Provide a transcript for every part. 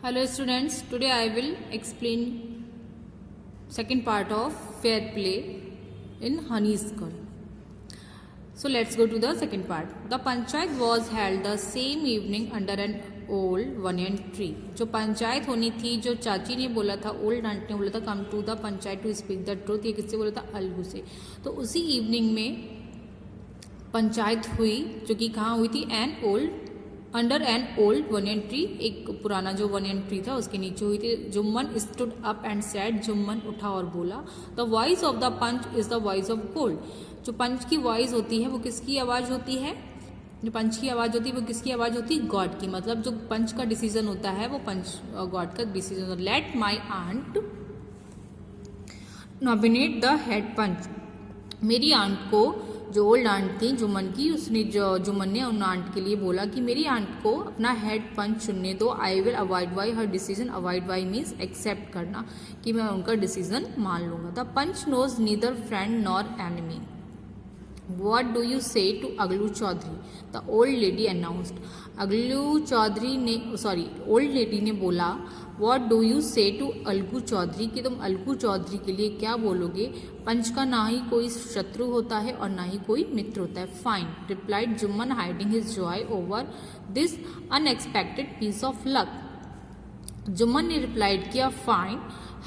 Hello students, today I will explain second part of fair play in Honey's School. So let's go to the second part. The panchayat was held the same evening under an old banyan tree. जो पंचायत होनी थी, जो चाची ने बोला था, old aunt ने बोला था come to the panchayat to speak the truth, ये किससे बोला था? अलगू से. तो उसी इवनिंग में पंचायत हुई जो कि कहाँ हुई थी? अंडर एन ओल्ड वनियन ट्री, एक पुराना जो वनियन ट्री था उसके नीचे हुई थी. Jumman stood up and said, Jumman उठा और बोला, the voice of the panch is the voice of god. जो पंच की वॉइस होती है वो किसकी आवाज़ होती है? जो पंच की आवाज़ होती है वो किसकी आवाज़ होती है? गॉड की. मतलब जो पंच का डिसीजन होता है वो पंच गॉड का डिसीजन होता है. Let my aunt nominate the head panch. मेरी आंट को, जो ओल्ड आंट थी जुम्मन की, उसने जुम्मन ने उन आंट के लिए बोला कि मेरी आंट को अपना हेड पंच चुनने दो. I will avoid by her decision. Avoid by means accept करना, कि मैं उनका डिसीजन मान लूंगा. The panch knows neither friend nor enemy. What do you say to अगलू Chaudhary? The old lady announced. Old lady ने बोला, What do you say to Algu Chaudhary, कि तुम अलगू चौधरी के लिए क्या बोलोगे? पंच का ना ही कोई शत्रु होता है और ना ही कोई मित्र होता है. Fine, replied Jumman hiding his joy over this unexpected piece of luck. Jumman ने रिप्लाइड किया, fine,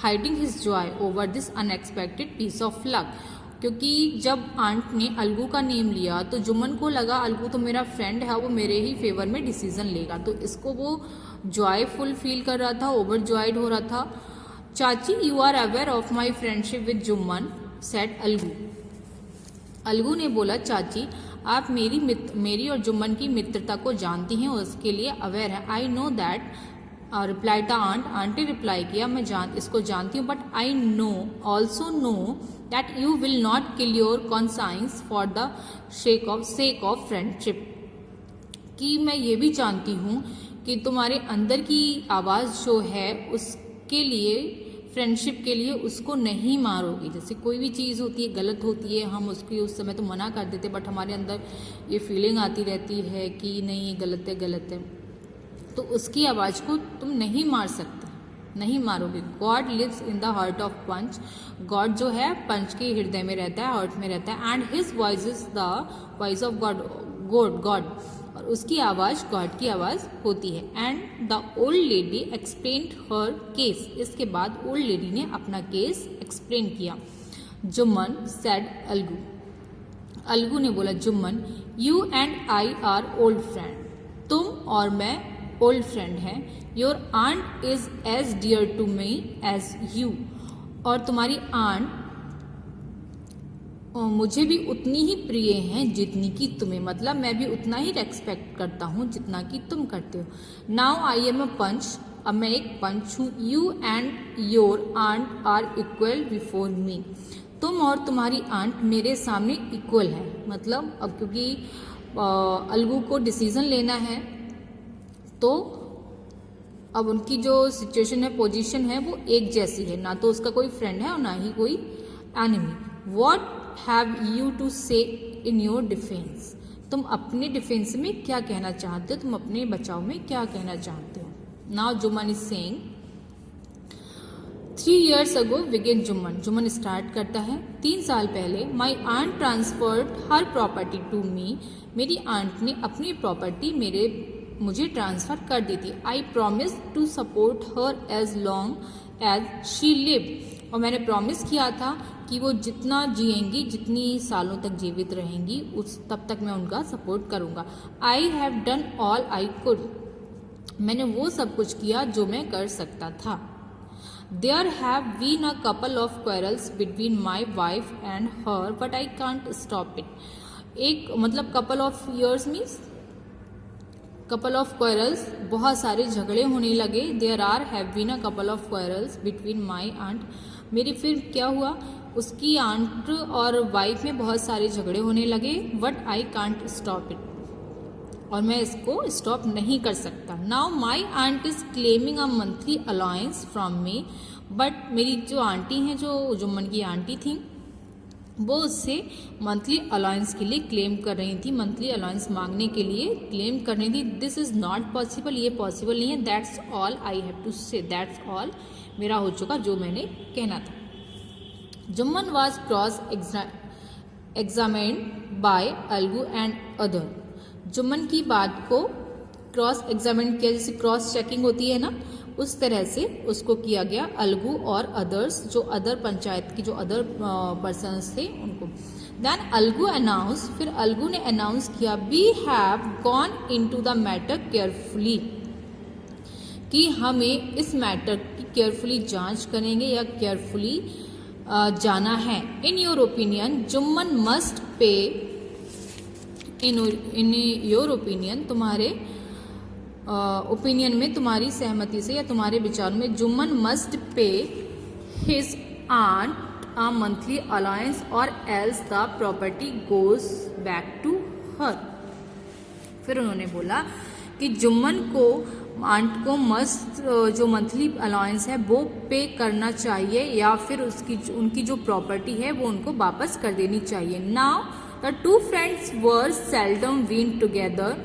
hiding his joy over this unexpected piece of luck. क्योंकि जब आंट ने अलगू का नेम लिया तो जुम्मन को लगा अलगू तो मेरा फ्रेंड है, वो मेरे ही फेवर में डिसीजन लेगा. तो इसको वो जॉयफुल फील कर रहा था, ओवर जॉयड हो रहा था. Chachi, you are aware of my friendship with Jumman, said Algu. Algu ने बोला, चाची आप मेरी और जुम्मन की मित्रता को जानती हैं और उसके लिए अवेयर है. I know that, reply the aunt. Aunty reply किया, मैं इसको जानती हूँ, but I know also know that you will not kill your conscience for the sake of friendship. कि मैं ये भी जानती हूँ कि तुम्हारे अंदर की आवाज़ जो है उसके लिए, फ्रेंडशिप के लिए उसको नहीं मारोगी. जैसे कोई भी चीज़ होती है, गलत होती है, हम उसकी उस समय तो मना कर देते, बट हमारे अंदर ये फीलिंग आती रहती है कि नहीं ये गलत है, गलत है, तो उसकी आवाज़ को तुम नहीं मार सकते, नहीं मारोगे. God lives in the heart of panch. God जो है पंच के हृदय में रहता है, हार्ट में रहता है. And his voice is the voice of God, और उसकी आवाज़ गॉड की आवाज़ होती है. And the old lady explained her case. इसके बाद ओल्ड लेडी ने अपना केस एक्सप्लेन किया. जुम्मन सेड अलगू. अलगू ने बोला, Jumman, you and I are old friend. तुम और मैं ओल्ड फ्रेंड है. Your aunt is as dear to me as you. और तुम्हारी आंट मुझे भी उतनी ही प्रिय हैं जितनी कि तुम्हें. मतलब मैं भी उतना ही रेस्पेक्ट करता हूँ जितना कि तुम करते हो. Now I am a panch. अब मैं एक पंच हूँ. You and your aunt are equal before me. तुम और तुम्हारी आंट मेरे सामने इक्वल है. मतलब अब क्योंकि अलगू को डिसीजन लेना है, तो अब उनकी जो सिचुएशन है, पोजीशन है, वो एक जैसी है. ना तो उसका कोई फ्रेंड है और ना ही कोई enemy. What have you to say in your defence. तुम अपने डिफेंस में क्या कहना चाहते हो? तुम अपने बचाव में क्या कहना चाहते हो? Now Jumman is saying, 3 years ago begin Jumman. Jumman start करता है, 3 साल पहले, my aunt transferred her property to me. मेरी आंट ने अपनी प्रॉपर्टी मुझे ट्रांसफ़र कर दी थी. I promise to support her as long as she live. और मैंने प्रॉमिस किया था कि वो जितना जिएंगी, जितनी सालों तक जीवित रहेंगी, तब तक मैं उनका सपोर्ट करूँगा. I have done all I could. मैंने वो सब कुछ किया जो मैं कर सकता था. There have been a couple of quarrels between my wife and her, but I can't stop it. एक मतलब couple of years means couple of quarrels, बहुत सारे झगड़े होने लगे. There are have been a couple of quarrels between my aunt. मेरी फिर क्या हुआ, उसकी आंट और वाइफ में बहुत सारे झगड़े होने लगे. But I can't stop it. और मैं इसको स्टॉप नहीं कर सकता. Now my aunt is claiming a monthly allowance from me. But मेरी जो आंटी हैं, जो जुम्मन की आंटी थी, वो उससे मंथली अलाउंस के लिए क्लेम कर रही थी, मंथली अलाउंस मांगने के लिए क्लेम कर रही थी। दिस इज़ नॉट पॉसिबल, ये पॉसिबल नहीं है। That's all I have to say, that's all मेरा हो चुका जो मैंने कहना था। Jumman was cross examined by Algu and other. Jumman की बात को क्रॉस एग्जामिन किया, जैसे क्रॉस चेकिंग होती है ना, उस तरह से उसको किया गया अलगू और अदर्स, जो अदर पंचायत की जो अदर पर्सन्स थे उनको। देन अलगू अनाउंस, फिर अलगू ने अनाउंस किया, we have gone into the matter carefully, कि हमें इस मैटर की केयरफुली जांच करेंगे या केयरफुली जाना है। In your opinion Jumman must pay, in your opinion, तुम्हारे ओपिनियन में, तुम्हारी सहमति से या तुम्हारे विचार में, Jumman must pay his aunt a monthly allowance और else the property goes back to her. फिर उन्होंने बोला कि जुम्मन को, आंट को मस्ट जो मंथली अलाउंस है वो पे करना चाहिए, या फिर उनकी जो प्रॉपर्टी है वो उनको वापस कर देनी चाहिए। Now the two friends were seldom been together.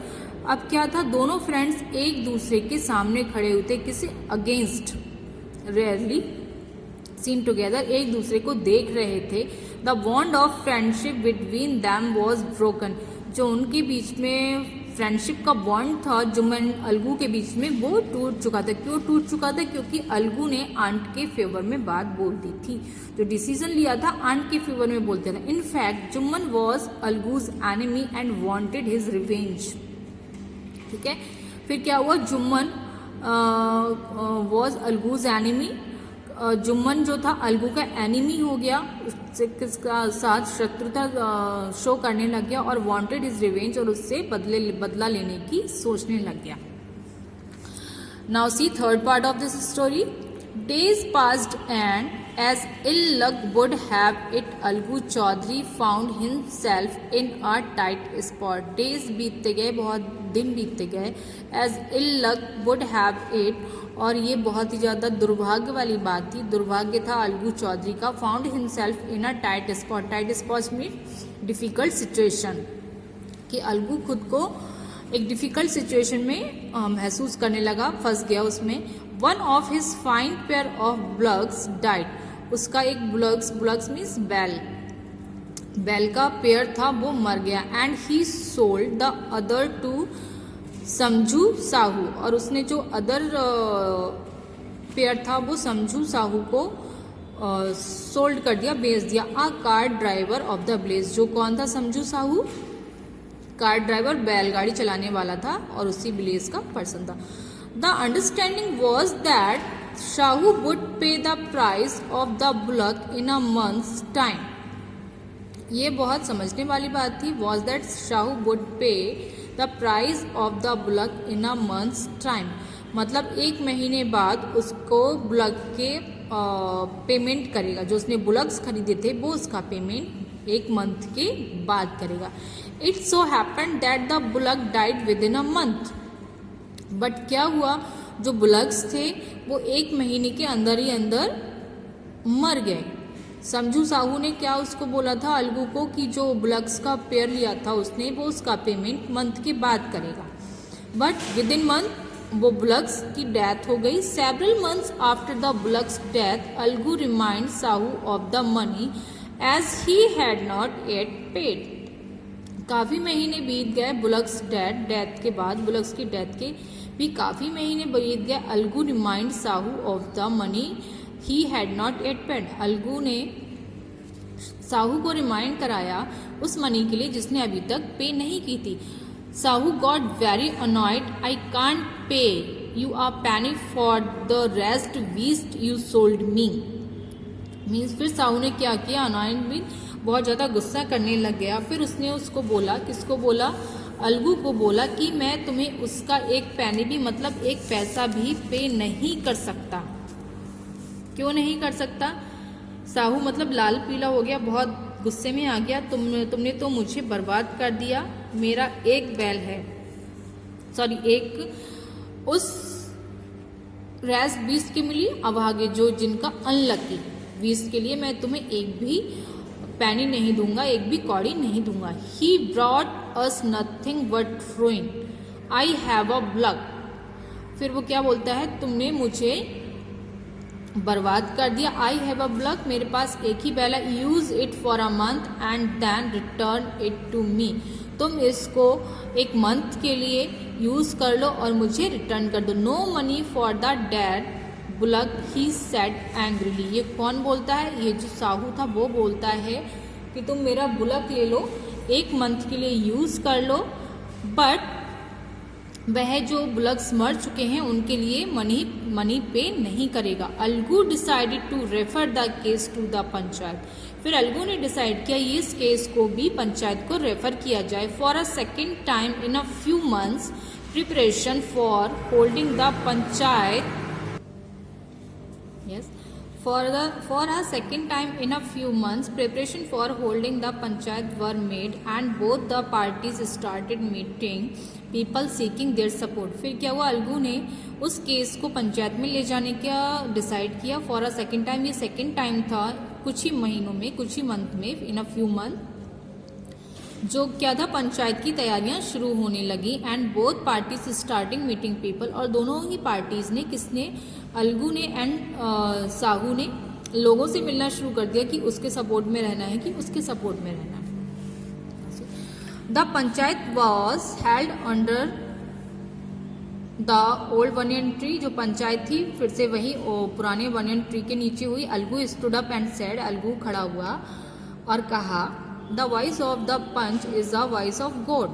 अब क्या था, दोनों फ्रेंड्स एक दूसरे के सामने खड़े होते, किसी अगेंस्ट, रेयरली सीन टुगेदर, एक दूसरे को देख रहे थे। The bond of friendship between them was broken. जो उनके बीच में फ्रेंडशिप का बॉन्ड था जुम्मन अलगू के बीच में, वो टूट चुका था। क्यों टूट चुका था? क्योंकि अलगू ने आंट के फेवर में बात बोल दी थी, जो डिसीजन लिया था आंट के फेवर में बोलते थे। In fact Jumman was Algu's enemy and wanted his revenge. ठीक है, फिर क्या हुआ, जुम्मन वॉज अलगूज एनिमी, जुम्मन जो था अलगू का एनिमी हो गया, उससे किसका साथ शत्रुता शो करने लग गया, और वांटेड हिज रिवेंज, और उससे बदला लेने की सोचने लग गया। Now see third part of this story. Days passed and as ill luck would have it Algu Chaudhary found himself in a tight spot. Days बीतते गए, बहुत दिन बीतते गए। As ill luck would have it, और ये बहुत ही ज़्यादा दुर्भाग्य वाली बात थी, दुर्भाग्य था अलगू चौधरी का। Found himself in a tight spot, tight spot mean difficult situation, कि अलगू खुद को एक डिफ़िकल्ट सिचुएशन में महसूस करने लगा, फंस गया उसमें। One of his fine pair of blogs died, उसका एक ब्लग्स मीन्स बैल का पेयर था वो मर गया। And he sold the other to Samjhu Sahu, और उसने जो अदर पेयर था वो समझू साहू को सोल्ड कर दिया, बेच दिया। A cart driver of the village, जो कौन था समझू साहू? कार ड्राइवर, बैलगाड़ी चलाने वाला था और उसी ब्लेज का पर्सन था। The understanding was that Sahu would pay the price of the bullock in a month's time. ये बहुत समझने वाली बात थी। Was that Sahu would pay the price of the bullock in a month's time, मतलब एक महीने बाद उसको बुलक के पेमेंट करेगा, जो उसने बुलक्स खरीदे थे वो उसका पेमेंट एक मंथ के बाद करेगा। It so happened that the bullock died with in a month, but क्या हुआ, जो बुलक्स थे वो एक महीने के अंदर ही अंदर मर गए। समझू साहू ने क्या उसको बोला था अलगू को, कि जो बुलक्स का पेयर लिया था उसने, वो उसका पेमेंट मंथ के बाद करेगा, बट विद इन मंथ वो बुलक्स की डेथ हो गई। Several months after the bullock's death Algu remind Sahu of the money as he had not yet paid. काफ़ी महीने बीत गए बुलक्स डेथ के बाद, बुलक्स की डेथ के भी काफ़ी महीने बीत गए। Algu remind Sahu of the money he had not yet paid, Algu ने साहू को रिमाइंड कराया उस मनी के लिए जिसने अभी तक पे नहीं की थी। Sahu got very annoyed, I can't pay you a Penney for the rest west you sold me. Means फिर साहू ने क्या किया, अनॉयड मीन बहुत ज़्यादा गुस्सा करने लग गया। फिर उसने उसको बोला, किसको बोला? अलगू को बोला कि मैं तुम्हें उसका एक पैनी भी, मतलब एक पैसा भी पे नहीं कर सकता। क्यों नहीं कर सकता? साहू मतलब लाल पीला हो गया, बहुत गुस्से में आ गया। तुमने तो मुझे बर्बाद कर दिया। मेरा एक बैल है, सॉरी एक उस रेस 20 की मिली, अभागे जो जिनका अनलकी 20 के लिए मैं तुम्हें एक भी पैनी नहीं दूंगा, एक भी कौड़ी नहीं दूंगा। He brought us nothing but ruin, I have a block. फिर वो क्या बोलता है, तुमने मुझे बर्बाद कर दिया। आई हैव अ ब्लक, मेरे पास एक ही बैल है। Use it for a month and then return it to me, तुम इसको एक मंथ के लिए यूज कर लो और मुझे रिटर्न कर दो। No money for the dead bullock, he said angrily. ये कौन बोलता है, ये जो साहू था वो बोलता है कि तुम मेरा बुलक ले लो, एक मंथ के लिए यूज कर लो, बट वह जो बुलक्स मर चुके हैं उनके लिए मनी पे नहीं करेगा। Algu decided to refer the case to the panchayat, फिर अलगू ने डिसाइड किया इस केस को भी पंचायत को रेफर किया जाए। For a second time in a few months preparation for holding the panchayat, yes, for a second time in a few months preparation for holding the panchayat were made and both the parties started meeting people seeking their support। फिर क्या हुआ, अलगू ने उस case को पंचायत में ले जाने का डिसाइड किया। फॉर अ सेकेंड टाइम, ये सेकेंड टाइम था, कुछ ही महीनों में, कुछ ही मंथ में, इन अ फ्यू मंथ, जो क्या था, पंचायत की तैयारियां शुरू होने लगी। And both parties starting meeting people, और दोनों ही पार्टीज ने, किसने, अलगू ने एंड साहू ने लोगों से मिलना शुरू कर दिया कि उसके सपोर्ट में रहना है, कि उसके सपोर्ट में रहना है। The panchayat was held under the old banyan tree, जो पंचायत थी फिर से वही पुराने बनियन ट्री के नीचे हुई। Algu stood up and said, Algu खड़ा हुआ और कहा, the voice of the panch is the voice of god,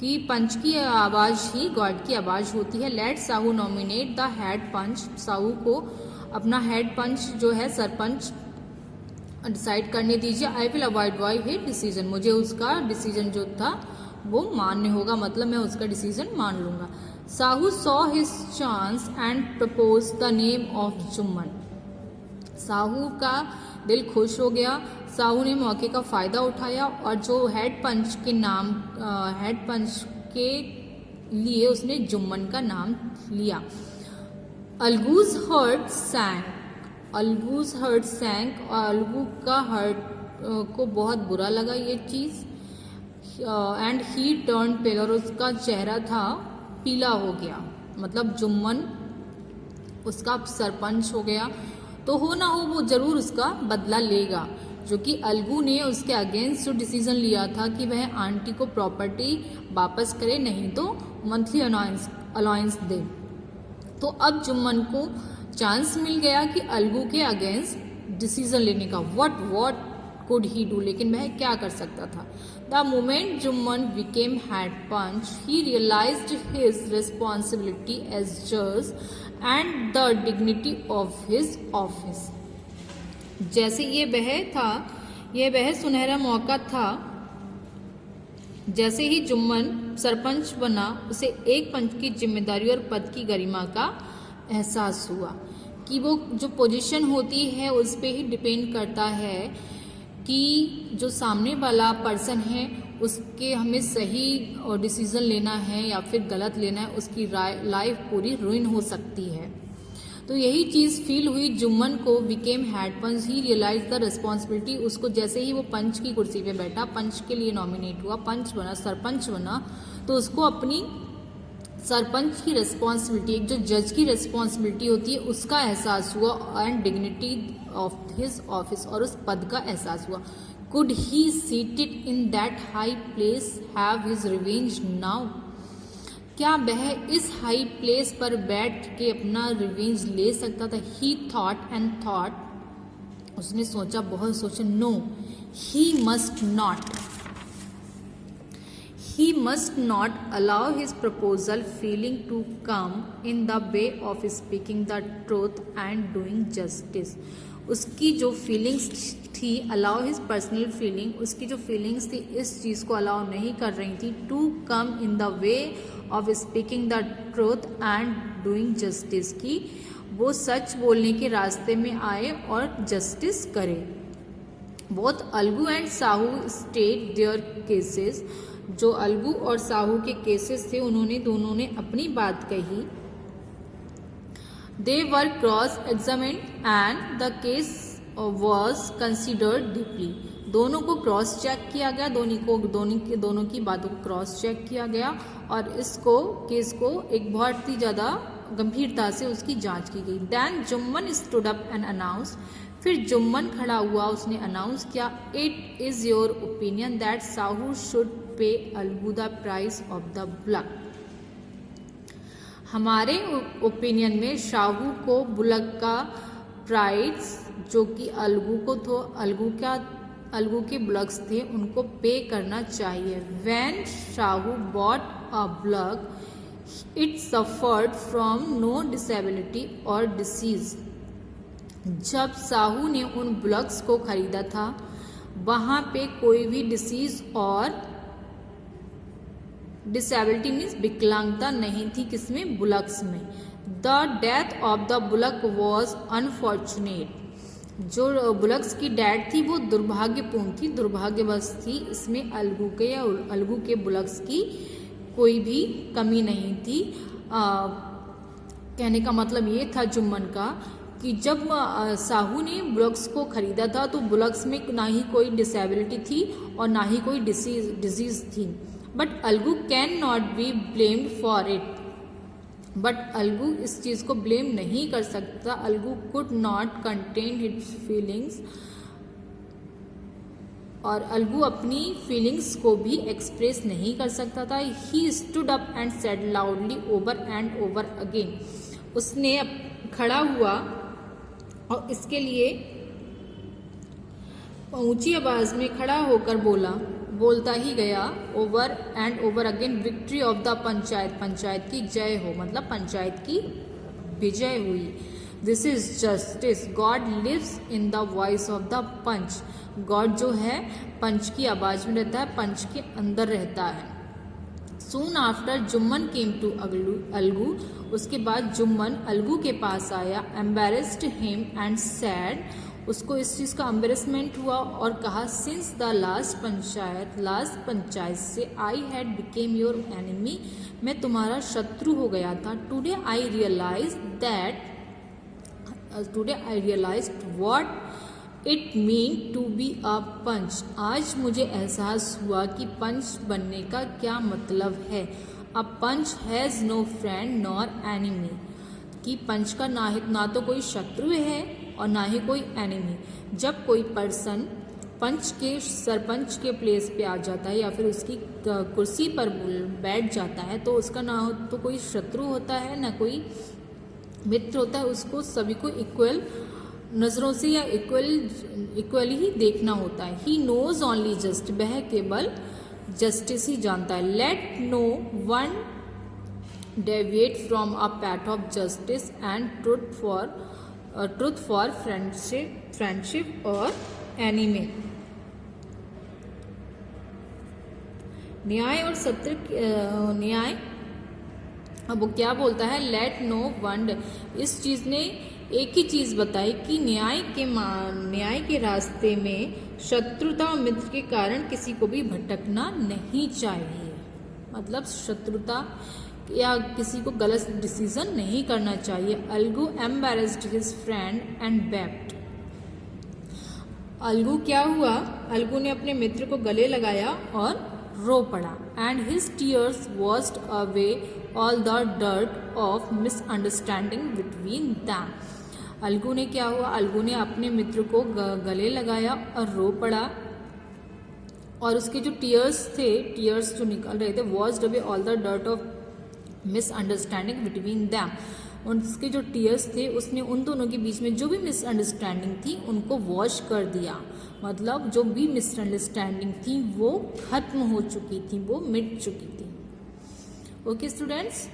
कि पंच की आवाज ही गॉड की आवाज होती है। Let Sahu nominate the head panch, Sahu को अपना हेड पंच जो है सरपंच डिसाइड करने दीजिए। आई will avoid by his decision, मुझे उसका डिसीजन जो था वो मान्य होगा, मतलब मैं उसका डिसीजन मान लूंगा। Sahu saw his chance and propose the name of Jumman, Sahu का दिल खुश हो गया। साहू ने मौके का फायदा उठाया और जो हेड पंच के नाम, हेड पंच के लिए उसने जुम्मन का नाम लिया। अलगूज हर्ट सैंक, अलगूज हर्ट सैंक, और अलगू का हर्ट को बहुत बुरा लगा ये चीज़। एंड ही टर्न पेल, और उसका चेहरा था पीला हो गया, मतलब जुम्मन उसका सरपंच हो गया, तो हो ना हो वो जरूर उसका बदला लेगा, जो कि अलगू ने उसके अगेंस्ट जो डिसीजन लिया था कि वह आंटी को प्रॉपर्टी वापस करे, नहीं तो मंथली अलाउंस दे। तो अब जुम्मन को चांस मिल गया कि अलगू के अगेंस्ट डिसीजन लेने का। व्हाट कुड ही डू, लेकिन वह क्या कर सकता था। The moment Jumman became head panch he realized his responsibility as जज and the dignity of his office. जैसे ये वह सुनहरा मौका था, जैसे ही जुम्मन सरपंच बना उसे एक पंच की जिम्मेदारी और पद की गरिमा का एहसास हुआ कि वो जो पोजीशन होती है उस पे ही डिपेंड करता है कि जो सामने वाला पर्सन है उसके हमें सही डिसीजन लेना है या फिर गलत लेना है, उसकी लाइफ पूरी रुइन हो सकती है। तो यही चीज़ फील हुई जुम्मन को। Became head panch, he realise the responsibility, उसको जैसे ही वो पंच की कुर्सी पे बैठा, पंच के लिए नॉमिनेट हुआ, पंच बना, सरपंच बना, तो उसको अपनी सरपंच की रिस्पॉन्सिबिलिटी, एक जो जज की रिस्पॉन्सिबिलिटी होती है उसका एहसास हुआ, and dignity of his office, और उस पद का एहसास हुआ। Could he seated in that high place have his revenge now, क्या वह इस हाई प्लेस पर बैठ के अपना रिवेंज ले सकता था। ही थॉट एंड थॉट, उसने सोचा, बहुत सोचा। No, he must not, he must not allow his proposal feeling to come in the way of speaking the truth and doing justice। उसकी जो फीलिंग्स थी, अलाउ हिज पर्सनल फीलिंग, उसकी जो feelings थी इस चीज़ को अलाउ नहीं कर रही थी to come in the way of speaking the truth and doing justice, की वो सच बोलने के रास्ते में आए और जस्टिस करे। Both Algu and Sahu state their cases, जो अलगू और साहू के केसेस थे उन्होंने दोनों ने अपनी बात कही। They were cross examined and the case was considered deeply, दोनों को क्रॉस चेक किया गया, दोनों की बातों को क्रॉस चेक किया गया और इसको केस को एक बहुत ही ज़्यादा गंभीरता से उसकी जांच की गई। Then Jumman stood up and announce, फिर जुम्मन खड़ा हुआ, उसने अनाउंस किया, it is your opinion that Sahu should pay Algu the price of the bullock. हमारे ओपिनियन में शाहू को बुलक का प्राइस जो कि अलगू को तो अलगू के बुलक्स थे उनको पे करना चाहिए। When Shahu bought a bullock it suffered from no disability और डिसीज। जब साहू ने उन बुलक्स को खरीदा था वहाँ पे कोई भी डिसीज और डिसेबिलिटी मीन्स विकलांगता नहीं थी, किसमें, बुलक्स में। The death of the bullock was unfortunate, जो बुलक्स की डेथ थी वो दुर्भाग्यपूर्ण थी, दुर्भाग्यवश थी। इसमें अलगू के बुलक्स की कोई भी कमी नहीं थी। कहने का मतलब ये था जुम्मन का कि जब साहू ने बुलक्स को खरीदा था तो बुलक्स में ना ही कोई डिसेबिलिटी थी और ना ही कोई डिजीज थी। But Algu can not be blamed for it, but Algu इस चीज़ को ब्लेम नहीं कर सकता। Algu could not contain hits feelings, और अलगू अपनी फीलिंग्स को भी एक्सप्रेस नहीं कर सकता था। He stood up and said loudly over and over again, उसने खड़ा हुआ और इसके लिए ऊंची आवाज में खड़ा होकर बोलता ही गया, over and over again, victory of the panchayat, panchayat की जय हो, मतलब पंचायत की विजय हुई। This is justice, God lives in the voice of the panch, God जो है पंच की आवाज में रहता है, पंच के अंदर रहता है। Soon after Jumman came to Algu, उसके बाद जुम्मन अलगू के पास आया। एम्बेरेस्ड हिम एंड सैड, उसको इस चीज़ का एम्बेरसमेंट हुआ और कहा, सिंस द लास्ट पंचायत से I had became your enemy, मैं तुम्हारा शत्रु हो गया था। Today I realize what it mean to be a panch, आज मुझे एहसास हुआ कि पंच बनने का क्या मतलब है। A panch has no friend nor enemy, कि पंच का ना तो कोई शत्रु है और ना ही कोई एनिमी। जब कोई पर्सन सरपंच के प्लेस पे आ जाता है या फिर उसकी कुर्सी पर बैठ जाता है तो उसका ना तो कोई शत्रु होता है ना कोई मित्र होता है, उसको सभी को इक्वल नज़रों से या इक्वली ही देखना होता है। ही नोज ओनली जस्ट, वह केवल जस्टिस ही जानता है। Let no one deviate from a path of justice and truth for friendship और एनिमी। न्याय और सत्य, न्याय, अब वो क्या बोलता है, लेट नो वन, इस चीज ने एक ही चीज बताई कि न्याय के रास्ते में शत्रुता और मित्र के कारण किसी को भी भटकना नहीं चाहिए, मतलब शत्रुता या किसी को गलत डिसीजन नहीं करना चाहिए। Algu embarrassed his friend and wept, Algu क्या हुआ, अलगू ने अपने मित्र को गले लगाया और रो पड़ा। And his tears washed away all the dirt of misunderstanding between them, Algu ने क्या हुआ, अलगू ने अपने मित्र को गले लगाया और रो पड़ा और उसके जो टीयर्स जो निकल रहे थे, washed away all the dirt of misunderstanding between them, उसके जो टीयर्स थे उसने उन दोनों के बीच में जो भी मिसअंडरस्टैंडिंग थी उनको वॉश कर दिया, मतलब जो भी मिसअंडरस्टैंडिंग थी वो खत्म हो चुकी थी, वो मिट चुकी थी। Okay students,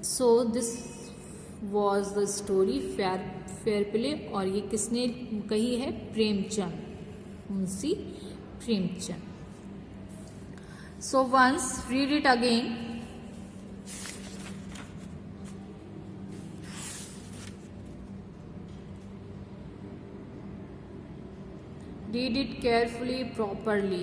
so this was the story fair play, और ये किसने कही है, Premchand, Munshi Premchand. So once read it again. Read it carefully, properly.